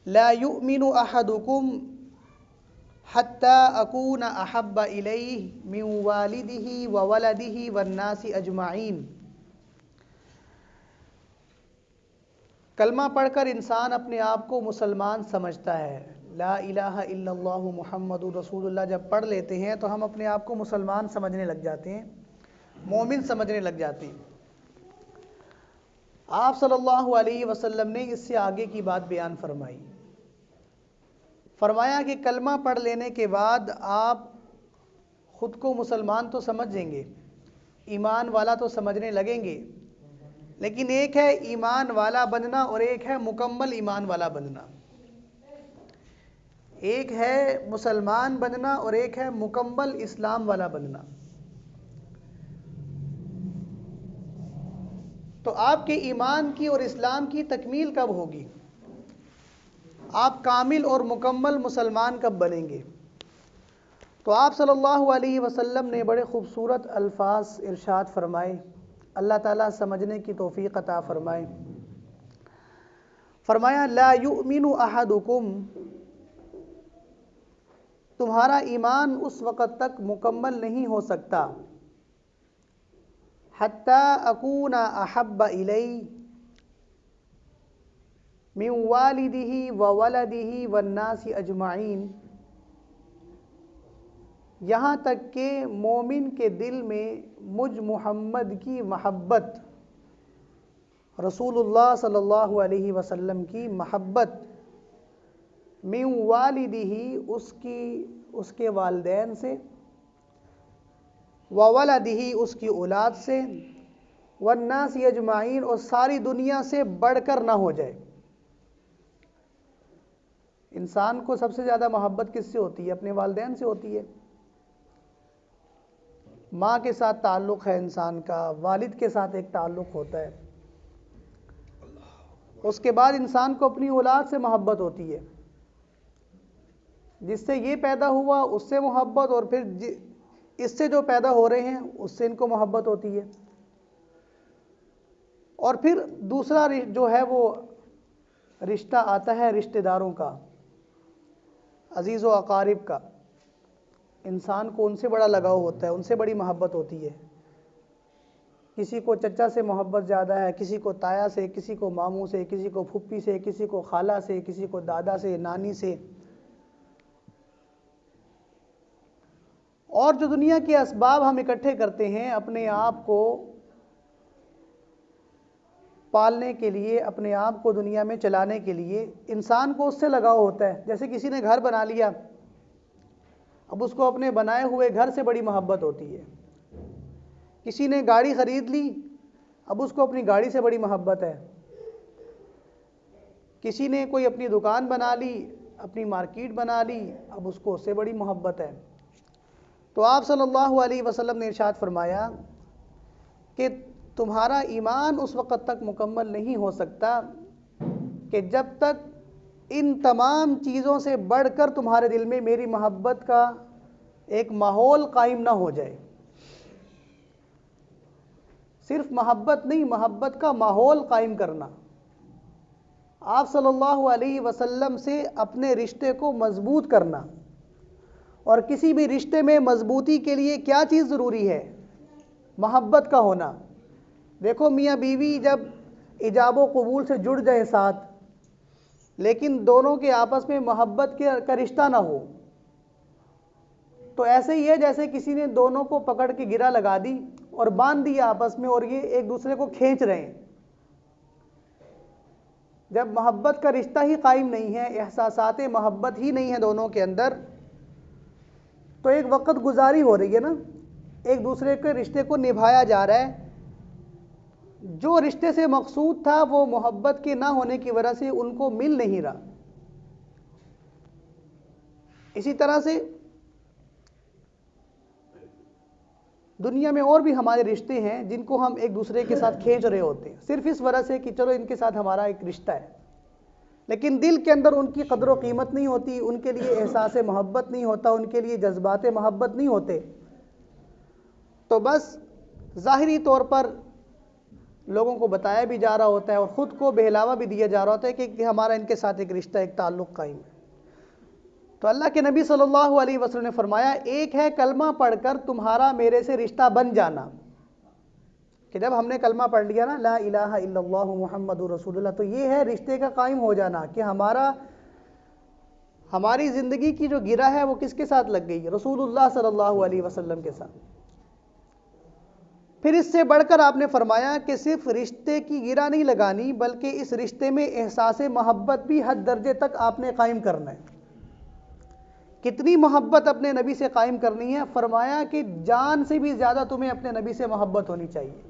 لا یؤمن احدکم حتی اکون احب الیہ من والدہ وولدہ والناس اجمعین۔ کلمہ پڑھ کر انسان اپنے آپ کو مسلمان سمجھتا ہے۔ لا الہ الا اللہ محمد رسول اللہ جب پڑھ لیتے ہیں تو ہم اپنے آپ کو مسلمان سمجھنے لگ جاتے ہیں، مومن سمجھنے لگ جاتے ہیں۔ آپ صلی اللہ علیہ وسلم نے اس سے آگے کی بات بیان فرمائی، فرمایا کہ کلمہ پڑھ لینے کے بعد آپ خود کو مسلمان تو سمجھیں گے، ایمان والا تو سمجھنے لگیں گے، لیکن ایک ہے ایمان والا بننا اور ایک ہے مکمل ایمان والا بننا۔ ایک ہے مسلمان بننا اور ایک ہے مکمل اسلام والا بننا۔ تو آپ کے ایمان کی اور اسلام کی تکمیل کب ہوگی؟ آپ کامل اور مکمل مسلمان کب بنیں گے؟ تو آپ صلی اللہ علیہ وسلم نے بڑے خوبصورت الفاظ ارشاد فرمائے، اللہ تعالیٰ سمجھنے کی توفیق عطا فرمائے۔ فرمایا لا یؤمن احدکم، تمہارا ایمان اس وقت تک مکمل نہیں ہو سکتا، حتی اکون احب الیہ من والدہ وولدہ والناس اجمعین، یہاں تک کہ مومن کے دل میں مجھ محمد کی محبت، رسول اللہ صلی اللہ علیہ وسلم کی محبت، من والدہ اس کے والدین سے، وولدہ اس کی اولاد سے، والناس اجمعین اور ساری دنیا سے بڑھ کر نہ ہو جائے۔ انسان کو سب سے زیادہ محبت کس سے ہوتی ہے؟ اپنے والدین سے ہوتی ہے۔ ماں کے ساتھ تعلق ہے انسان کا، والد کے ساتھ ایک تعلق ہوتا ہے، اس کے بعد انسان کو اپنی اولاد سے محبت ہوتی ہے، جس سے یہ پیدا ہوا اس سے محبت، اور پھر اس سے جو پیدا ہو رہے ہیں اس سے ان کو محبت ہوتی ہے، اور پھر دوسرا جو ہے وہ رشتہ آتا ہے رشتہ داروں کا، عزیز و اقارب کا۔ انسان کو ان سے بڑا لگاؤ ہوتا ہے، ان سے بڑی محبت ہوتی ہے۔ کسی کو چچا سے محبت زیادہ ہے، کسی کو تایا سے، کسی کو ماموں سے، کسی کو پھپھی سے، کسی کو خالہ سے، کسی کو دادا سے، نانی سے۔ اور جو دنیا کے اسباب ہم اکٹھے کرتے ہیں اپنے آپ کو پالنے کے لیے، اپنے آپ کو دنیا میں چلانے کے لیے، انسان کو اس سے لگاؤ ہوتا ہے۔ جیسے کسی نے گھر بنا لیا، اب اس کو اپنے بنائے ہوئے گھر سے بڑی محبت ہوتی ہے۔ کسی نے گاڑی خرید لی، اب اس کو اپنی گاڑی سے بڑی محبت ہے۔ کسی نے کوئی اپنی دکان بنا لی، اپنی مارکیٹ بنا لی، اب اس کو اس سے بڑی محبت ہے۔ تو آپ صلی اللہ علیہ وسلم نے ارشاد فرمایا کہ تمہارا ایمان اس وقت تک مکمل نہیں ہو سکتا کہ جب تک ان تمام چیزوں سے بڑھ کر تمہارے دل میں میری محبت کا ایک ماحول قائم نہ ہو جائے۔ صرف محبت نہیں، محبت کا ماحول قائم کرنا۔ آپ صلی اللہ علیہ وسلم سے اپنے رشتے کو مضبوط کرنا، اور کسی بھی رشتے میں مضبوطی کے لیے کیا چیز ضروری ہے؟ محبت کا ہونا۔ دیکھو میاں بیوی جب ایجاب و قبول سے جڑ جائیں ساتھ، لیکن دونوں کے آپس میں محبت کا رشتہ نہ ہو، تو ایسے ہی ہے جیسے کسی نے دونوں کو پکڑ کے گرہ لگا دی اور باندھ دیا آپس میں، اور یہ ایک دوسرے کو کھینچ رہے ہیں۔ جب محبت کا رشتہ ہی قائم نہیں ہے، احساسات محبت ہی نہیں ہے دونوں کے اندر، تو ایک وقت گزاری ہو رہی ہے نا، ایک دوسرے کے رشتے کو نبھایا جا رہا ہے۔ جو رشتے سے مقصود تھا وہ محبت کے نہ ہونے کی وجہ سے ان کو مل نہیں رہا۔ اسی طرح سے دنیا میں اور بھی ہمارے رشتے ہیں جن کو ہم ایک دوسرے کے ساتھ کھینچ رہے ہوتے ہیں، صرف اس وجہ سے کہ چلو ان کے ساتھ ہمارا ایک رشتہ ہے، لیکن دل کے اندر ان کی قدر و قیمت نہیں ہوتی، ان کے لیے احساس محبت نہیں ہوتا، ان کے لیے جذبات محبت نہیں ہوتے۔ تو بس ظاہری طور پر لوگوں کو بتایا بھی جا رہا ہوتا ہے اور خود کو بہلاوا بھی دیا جا رہا ہوتا ہے کہ ہمارا ان کے ساتھ ایک رشتہ، ایک تعلق قائم ہے۔ تو اللہ کے نبی صلی اللہ علیہ وسلم نے فرمایا ایک ہے کلمہ پڑھ کر تمہارا میرے سے رشتہ بن جانا، کہ جب ہم نے کلمہ پڑھ لیا نا لا الہ الا اللہ محمد رسول اللہ، تو یہ ہے رشتے کا قائم ہو جانا کہ ہماری زندگی کی جو گرہ ہے وہ کس کے ساتھ لگ گئی؟ رسول اللہ صلی اللہ علیہ وسلم کے ساتھ۔ پھر اس سے بڑھ کر آپ نے فرمایا کہ صرف رشتے کی گرہ نہیں لگانی بلکہ اس رشتے میں احساس محبت بھی حد درجے تک آپ نے قائم کرنا ہے۔ کتنی محبت اپنے نبی سے قائم کرنی ہے؟ فرمایا کہ جان سے بھی زیادہ تمہیں اپنے نبی سے محبت ہونی چاہیے۔